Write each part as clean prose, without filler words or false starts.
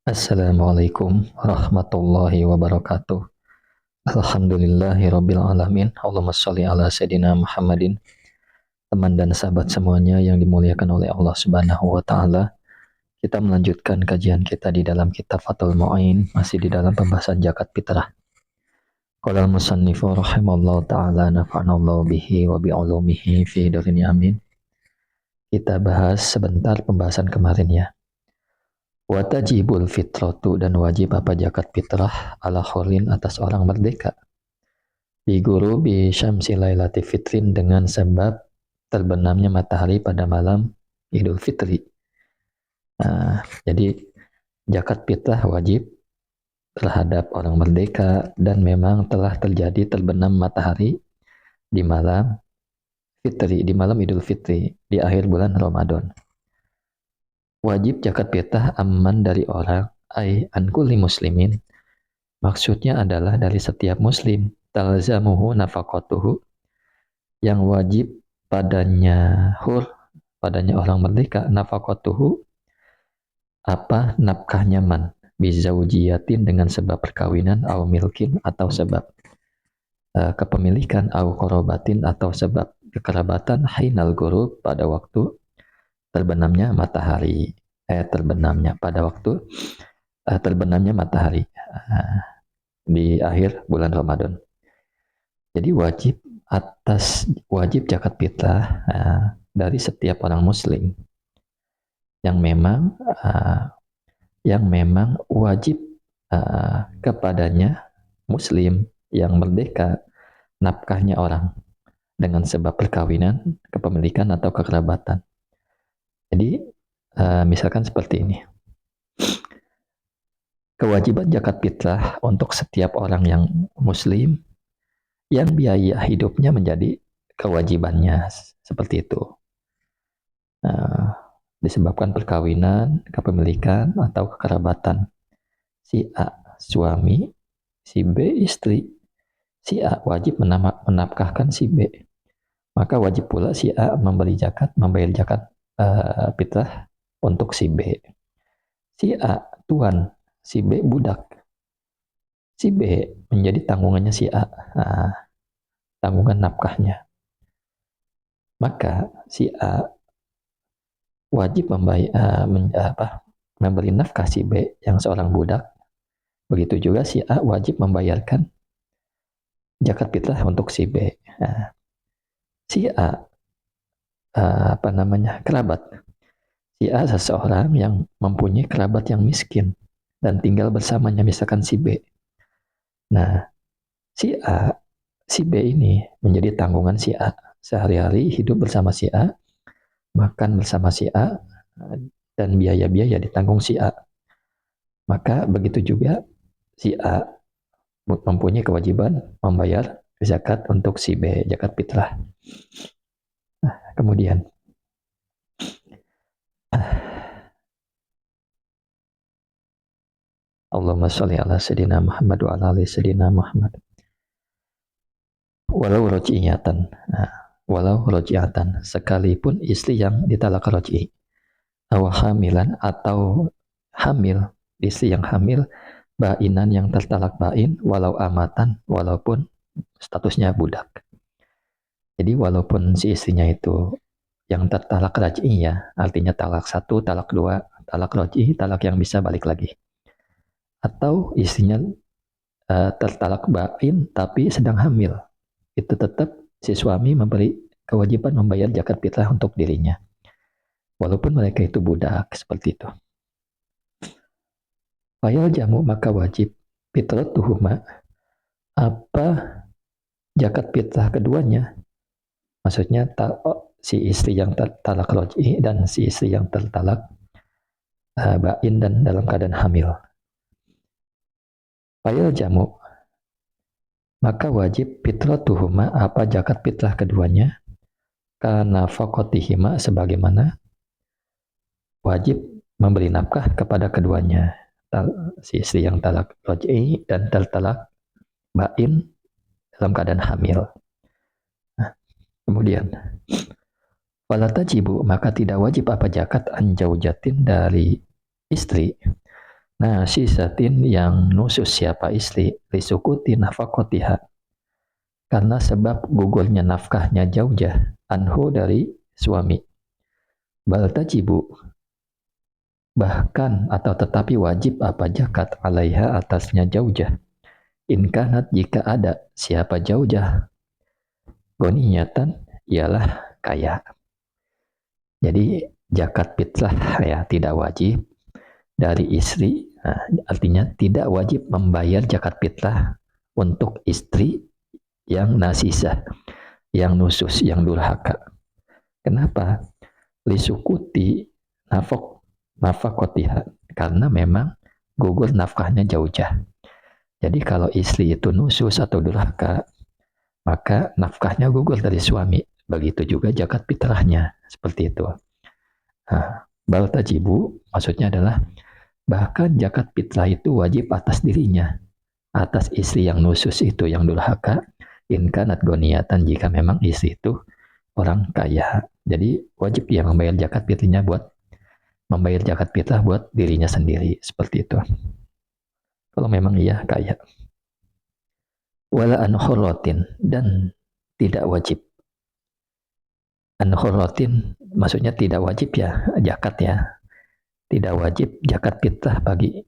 Assalamualaikum warahmatullahi wabarakatuh. Alhamdulillahi rabbil alamin. Allahumma shalli ala sayyidina Muhammadin. Teman dan sahabat semuanya yang dimuliakan oleh Allah Subhanahu wa taala. Kita melanjutkan kajian kita di dalam kitab Fathul Mu'in, masih di dalam pembahasan zakat fitrah. Qala al-musannifu rahimallahu taala nafa'anallahu bihi wa bi ulumihi fi dunya amin. Kita bahas sebentar pembahasan kemarin ya. Watajibul fitratu, dan wajib apa zakat fitrah ala hurin atas orang merdeka. Bi guru bi syamsi lailati fitrin, dengan sebab terbenamnya matahari pada malam Idul Fitri. Jadi zakat fitrah wajib terhadap orang merdeka dan memang telah terjadi terbenam matahari di malam Fitri, di malam Idul Fitri di akhir bulan Ramadan. Wajib zakat fitrah aman dari orang an kulli muslimin. Maksudnya adalah dari setiap muslim, talzamuhu nafaqatuhu, yang wajib padanya padanya orang merdeka, nafaqatuhu apa nafkahnya man, bizaujiyatin dengan sebab perkawinan, au milkin atau sebab kepemilikan, au qarabatin atau sebab kekerabatan, hinal ghurub pada waktu terbenamnya matahari, terbenamnya pada waktu terbenamnya matahari di akhir bulan Ramadan. Jadi wajib zakat fitrah dari setiap orang muslim yang memang wajib kepadanya muslim yang merdeka nafkahnya orang dengan sebab perkawinan, kepemilikan atau kekerabatan. Jadi misalkan seperti ini. Kewajiban zakat fitrah untuk setiap orang yang muslim yang biaya hidupnya menjadi kewajibannya, seperti itu. Disebabkan perkawinan, kepemilikan, atau kekerabatan. Si A suami, si B istri. Si A wajib menafkahkan si B. Maka wajib pula si A membayar zakat fitrah untuk si B. Si A tuan, si B budak. Si B menjadi tanggungannya si A, tanggungan nafkahnya. Maka si A wajib memberi nafkah si B yang seorang budak. Begitu juga si A wajib membayarkan zakat fitrah untuk si B. Si A kerabat. Si A seseorang yang mempunyai kerabat yang miskin dan tinggal bersamanya, misalkan si B. Nah, si B ini menjadi tanggungan si A. Sehari-hari hidup bersama si A, makan bersama si A, dan biaya-biaya ditanggung si A. Maka begitu juga si A mempunyai kewajiban membayar zakat untuk si B, zakat fitrah. Kemudian Allahumma sholli ala sayyidina Muhammad wa ala ali sayyidina Muhammad. Walau rojiatan, sekalipun istri yang ditalak roji, hamilan atau hamil, istri yang hamil, bainan yang tertalak bain, walau amatan, walaupun statusnya budak. Jadi walaupun si istrinya itu yang tertalak raj'i ya, artinya talak 1, talak 2, talak raj'i, talak yang bisa balik lagi. Atau istrinya tertalak bain tapi sedang hamil, itu tetap si suami memberi kewajiban membayar zakat fitrah untuk dirinya. Walaupun mereka itu budak, seperti itu. Fayal jamu, maka wajib fitratuhuma, apa zakat fitrah keduanya. Maksudnya si istri yang tertalak raj'i dan si istri yang tertalak bain dan dalam keadaan hamil. Fayal jamu, maka wajib fitratuhuma, apa zakat fitrah keduanya, karena fakotihima, sebagaimana wajib memberi nafkah kepada keduanya, si istri yang talak raj'i dan tertalak bain dalam keadaan hamil. Kemudian wala tajibu, maka tidak wajib apa zakat an jaujatin, dari istri, nasisatin yang nusus siapa istri, lisukuti nafakotiha, karena sebab gugurnya nafkahnya jauh-jauh, anhu dari suami. Bal tajibu, bahkan atau tetapi wajib apa zakat alaiha atasnya jauh-jauh. In kanat jika ada siapa jauh-jauh, goniyatan ialah kaya. Jadi zakat fitrah ya tidak wajib dari istri. Nah, artinya tidak wajib membayar zakat fitrah untuk istri yang nasisah, yang nusus, yang durhaka. Kenapa? Lisukuti nafakotiha, karena memang gugur nafkahnya jauh-jauh. Jadi kalau istri itu nusus atau durhaka, maka nafkahnya gugur dari suami. Begitu juga zakat fitrahnya, seperti itu. Nah, bal tajibu maksudnya adalah bahkan zakat fitrah itu wajib atas dirinya, atas istri yang nusus itu, yang durhaka, in kanat goniatan, jika memang istri itu orang kaya. Jadi wajib dia membayar zakat fitrahnya buat dirinya sendiri, seperti itu. Kalau memang ia kaya. Wala an hurratin, dan tidak wajib. An hurratin maksudnya tidak wajib ya zakat ya. Tidak wajib zakat fitrah bagi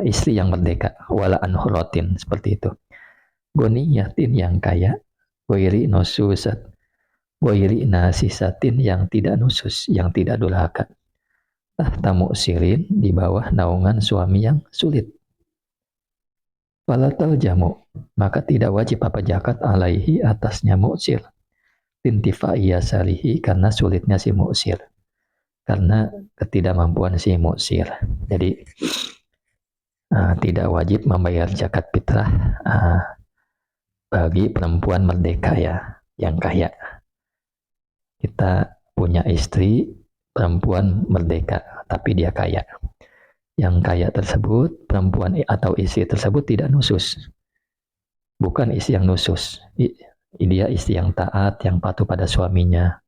istri yang merdeka. Wala an hurratin, seperti itu. Goniyatin yang kaya, wairi nususat, wairi nasisatin yang tidak nusus, yang tidak durhaka. Tahta mu'sirin, di bawah naungan suami yang sulit. Falatal jamu, maka tidak wajib apa zakat alaihi atasnya mu'sir. Tintifa'iyya salihi, karena sulitnya si mu'sir. Karena ketidakmampuan si mu'sir. Jadi tidak wajib membayar zakat fitrah bagi perempuan merdeka ya, yang kaya. Kita punya istri perempuan merdeka, tapi dia kaya. Yang kaya tersebut, perempuan atau istri tersebut tidak nusus. Bukan istri yang nusus. Dia istri yang taat, yang patuh pada suaminya.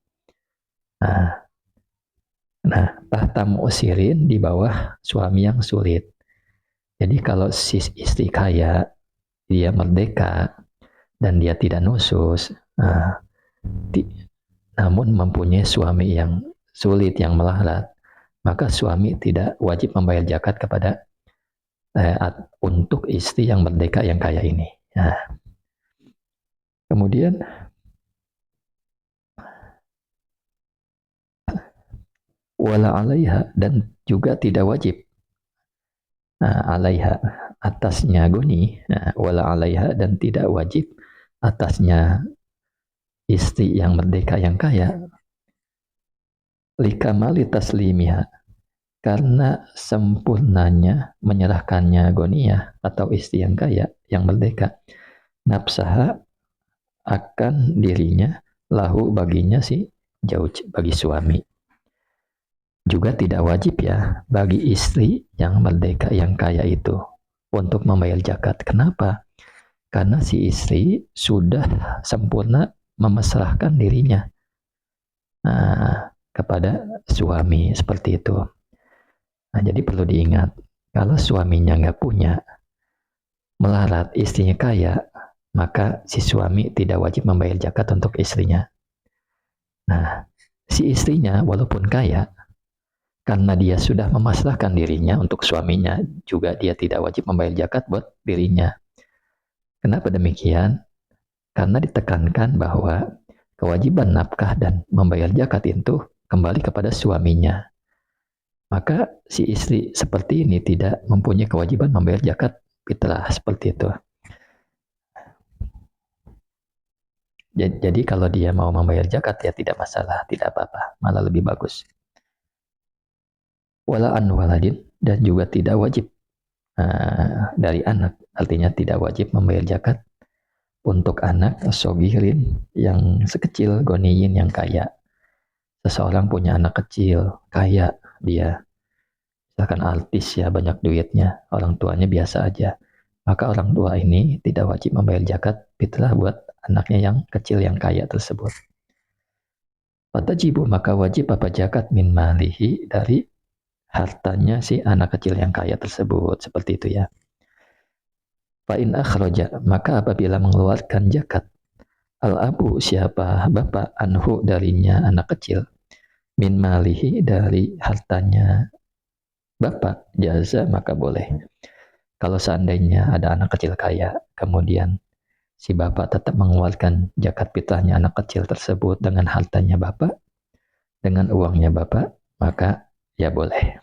Nah, tahta mu'sirin, di bawah suami yang sulit. Jadi kalau si istri kaya, dia merdeka, dan dia tidak nusus, namun mempunyai suami yang sulit, yang melarat, maka suami tidak wajib membayar zakat kepada untuk istri yang merdeka yang kaya ini. Nah, kemudian wala alaiha, dan juga tidak wajib alaiha atasnya goni, wala alaiha, dan tidak wajib atasnya istri yang merdeka yang kaya, likamali taslimiha, karena sempurnanya menyerahkannya goniyah atau istri yang kaya, yang merdeka, nafsaha, akan dirinya, lahu, baginya si jauh, bagi suami. Juga tidak wajib ya bagi istri yang merdeka yang kaya itu untuk membayar zakat. Kenapa? Karena si istri sudah sempurna memasrahkan dirinya kepada suami, seperti itu. Nah, jadi perlu diingat, kalau suaminya nggak punya, melarat, istrinya kaya, maka si suami tidak wajib membayar zakat untuk istrinya. Nah, si istrinya walaupun kaya, karena dia sudah memasrahkan dirinya untuk suaminya, juga dia tidak wajib membayar zakat buat dirinya. Kenapa demikian? Karena ditekankan bahwa kewajiban nafkah dan membayar zakat itu kembali kepada suaminya. Maka si istri seperti ini tidak mempunyai kewajiban membayar zakat fitrah, seperti itu. Jadi kalau dia mau membayar zakat ya tidak masalah, tidak apa-apa, malah lebih bagus. Wala an waladin, dan juga tidak wajib dari anak, artinya tidak wajib membayar zakat untuk anak sogirin, yang sekecil, goniyin, yang kaya. Seseorang punya anak kecil, kaya dia, misalkan artis ya, banyak duitnya, orang tuanya biasa aja, maka orang tua ini tidak wajib membayar zakat fitrah buat anaknya yang kecil, yang kaya tersebut. Fatajibu, maka wajib apa zakat min malihi, dari hartanya si anak kecil yang kaya tersebut, seperti itu ya. Fa in akhraja, maka apabila mengeluarkan zakat, al-abu siapa bapak, anhu darinya anak kecil, min malihi dari hartanya bapak, jaza maka boleh. Kalau seandainya ada anak kecil kaya, kemudian si bapak tetap mengeluarkan zakat fitrahnya anak kecil tersebut dengan hartanya bapak, dengan uangnya bapak, maka ya boleh.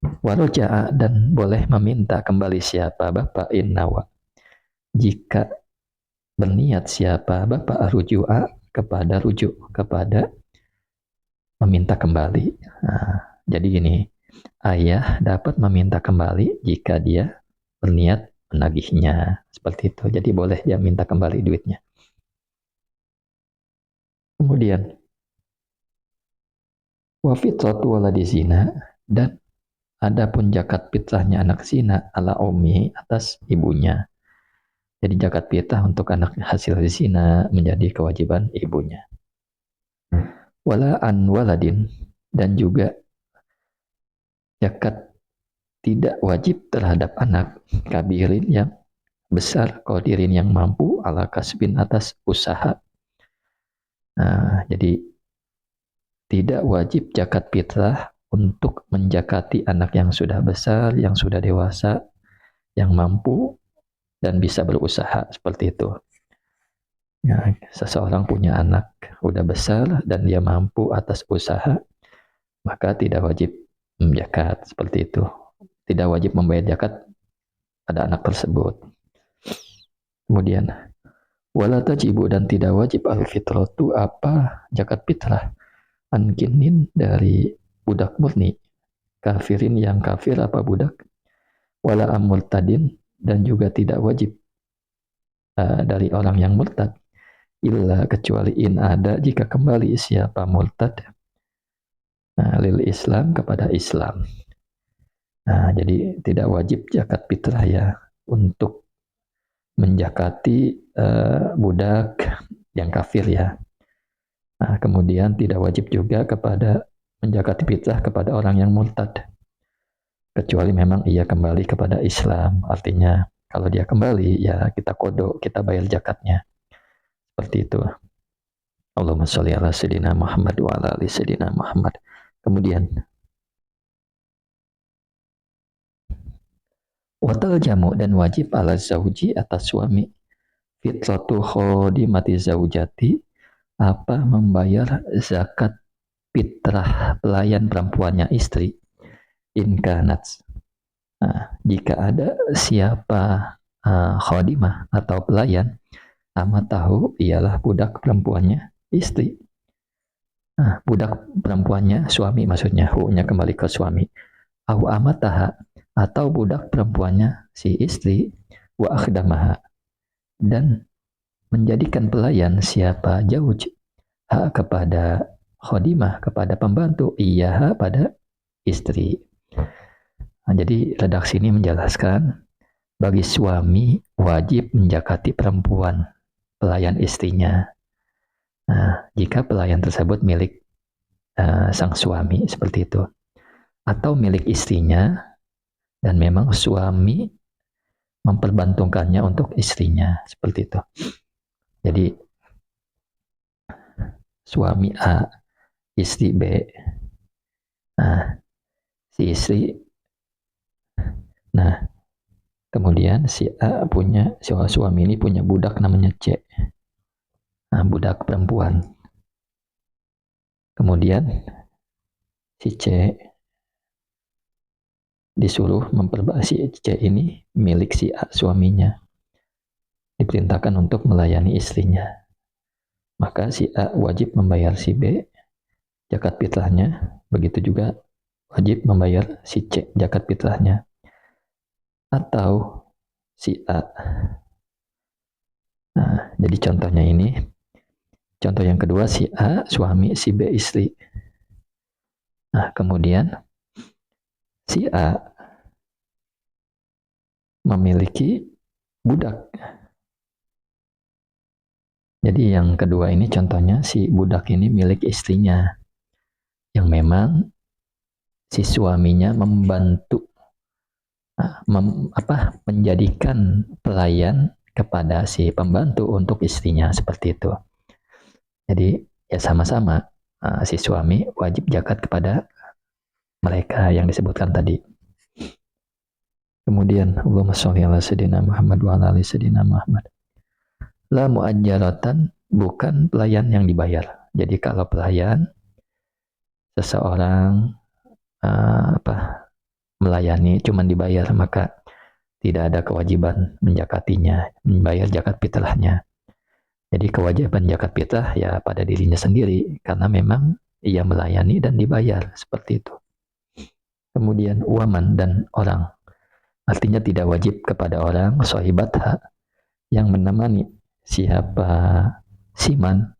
Waroja'a, dan boleh meminta kembali siapa bapak, innawa, jika berniat siapa bapak, ruju'a, kepada rujuk, kepada meminta kembali. Nah, jadi gini, ayah dapat meminta kembali jika dia berniat menagihnya, seperti itu. Jadi boleh dia minta kembali duitnya. Kemudian wa fitratu waladi zina, dan adapun zakat fitrahnya anak zina ala ummi, atas ibunya. Jadi zakat fitrah untuk anak hasil zina menjadi kewajiban ibunya. Wala an waladin, dan juga zakat tidak wajib terhadap anak kabirin yang besar, qadirin yang mampu, ala kasbin atas usaha. Nah, jadi tidak wajib zakat fitrah untuk menjakati anak yang sudah besar, yang sudah dewasa, yang mampu dan bisa berusaha, seperti itu. Ya, seseorang punya anak udah besar dan dia mampu atas usaha, maka tidak wajib zakat, seperti itu. Tidak wajib membayar zakat pada anak tersebut. Kemudian wala tajibu, dan tidak wajib al-fitratu apa zakat fitrah, ankinin dari budak murni, kafirin yang kafir apa budak, wala amurtadin, dan juga tidak wajib dari orang yang murtad, illa kecuali in ada jika kembali siapa murtad lil Islam, kepada Islam. Nah, jadi tidak wajib zakat fitrah ya untuk menjakati budak yang kafir ya. Nah, kemudian tidak wajib juga kepada menjakati fitrah kepada orang yang murtad, kecuali memang ia kembali kepada Islam. Artinya kalau dia kembali ya kita kodok, kita bayar zakatnya, seperti itu. Allahumma sholli ala sayyidina Muhammad wa ala ali sayyidina Muhammad. Kemudian watal jamu, dan wajib ala zauji atas suami, fitratu khodimati zaujati, apa membayar zakat fitrah pelayan perempuannya istri, inkanats. Nah, jika ada siapa khodimah atau pelayan, amat tahu ialah budak perempuannya istri. Nah, budak perempuannya suami, maksudnya hu-nya kembali ke suami. Au amataha, atau budak perempuannya si istri, wa akhdamaha, dan menjadikan pelayan siapa jauj, kepada khodimah, kepada pembantu, iya pada istri. Nah, jadi redaksi ini menjelaskan bagi suami wajib menjakati perempuan pelayan istrinya. Nah, jika pelayan tersebut milik sang suami, seperti itu, atau milik istrinya dan memang suami memperbantukannya untuk istrinya, seperti itu. Jadi suami A, istri B. Nah, si istri, nah kemudian si A punya, si suami ini punya budak namanya C. Nah, budak perempuan. Kemudian si C disuruh si C ini milik si A, suaminya. Diperintahkan untuk melayani istrinya. Maka si A wajib membayar si B zakat fitrahnya, begitu juga wajib membayar si C zakat fitrahnya. Atau si A. Nah, jadi contohnya ini. Contoh yang kedua, si A suami, si B istri. Nah, kemudian si A memiliki budak. Jadi yang kedua ini contohnya si budak ini milik istrinya, yang memang si suaminya membantu menjadikan pelayan kepada si pembantu untuk istrinya, seperti itu. Jadi ya sama-sama si suami wajib zakat kepada mereka yang disebutkan tadi. Kemudian Allahumma sholli ala sayyidina Muhammad wa ala ali sayyidina Muhammad. La muajjalatan, bukan pelayan yang dibayar. Jadi kalau pelayan seseorang melayani cuman dibayar, maka tidak ada kewajiban menjakatinya, membayar zakat fitrahnya. Jadi kewajiban zakat fitrah ya pada dirinya sendiri karena memang ia melayani dan dibayar, seperti itu. Kemudian waman, dan orang. Artinya tidak wajib kepada orang sohibatha yang menemani siapa siman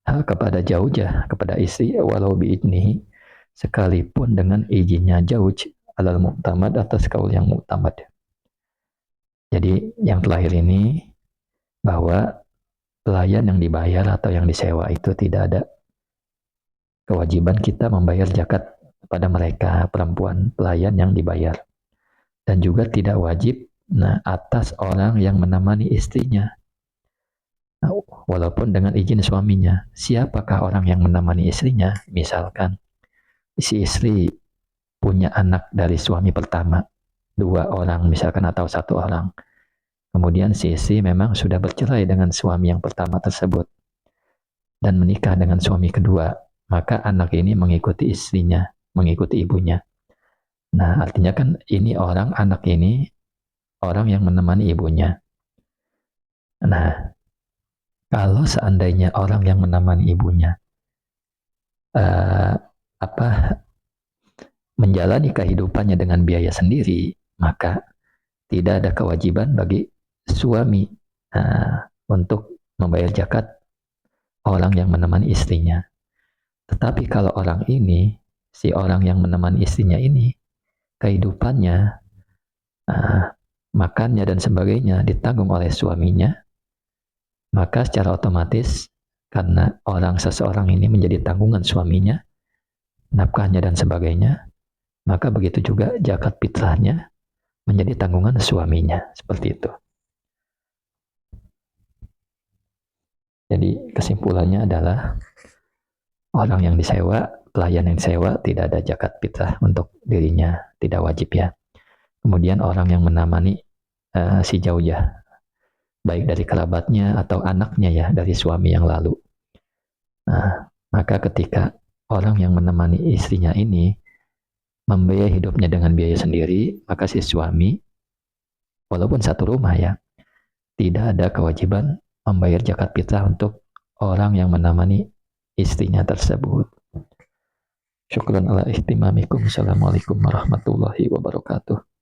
kepada zaujah, kepada istri, walau biidnihi, sekalipun dengan izinnya zauj, alal mu'tamad, atas kaul yang mu'tamad. Jadi yang terakhir ini bahwa pelayan yang dibayar atau yang disewa itu tidak ada kewajiban kita membayar zakat pada mereka, perempuan pelayan yang dibayar. Dan juga tidak wajib atas orang yang menemani istrinya, walaupun dengan izin suaminya. Siapakah orang yang menemani istrinya? Misalkan si istri punya anak dari suami pertama, 2 orang misalkan atau 1 orang. Kemudian si istri memang sudah bercerai dengan suami yang pertama tersebut dan menikah dengan suami kedua, maka anak ini mengikuti istrinya, mengikuti ibunya. Nah, artinya kan ini anak ini orang yang menemani ibunya. Nah, kalau seandainya orang yang menemani ibunya menjalani kehidupannya dengan biaya sendiri, maka tidak ada kewajiban bagi suami untuk membayar zakat orang yang menemani istrinya. Tetapi kalau orang ini, si orang yang menemani istrinya ini, kehidupannya, makannya dan sebagainya ditanggung oleh suaminya, maka secara otomatis karena seseorang ini menjadi tanggungan suaminya, nafkahnya dan sebagainya, maka begitu juga zakat fitrahnya menjadi tanggungan suaminya, seperti itu. Jadi kesimpulannya adalah orang yang disewa, pelayan yang disewa tidak ada zakat fitrah untuk dirinya, tidak wajib ya. Kemudian orang yang menemani si zaujah, baik dari kerabatnya atau anaknya ya dari suami yang lalu. Nah, maka ketika orang yang menemani istrinya ini membiayai hidupnya dengan biaya sendiri, maka si suami, walaupun satu rumah ya, tidak ada kewajiban membayar zakat fitrah untuk orang yang menemani istrinya tersebut. Syukran ala ihtimamikum. Assalamualaikum warahmatullahi wabarakatuh.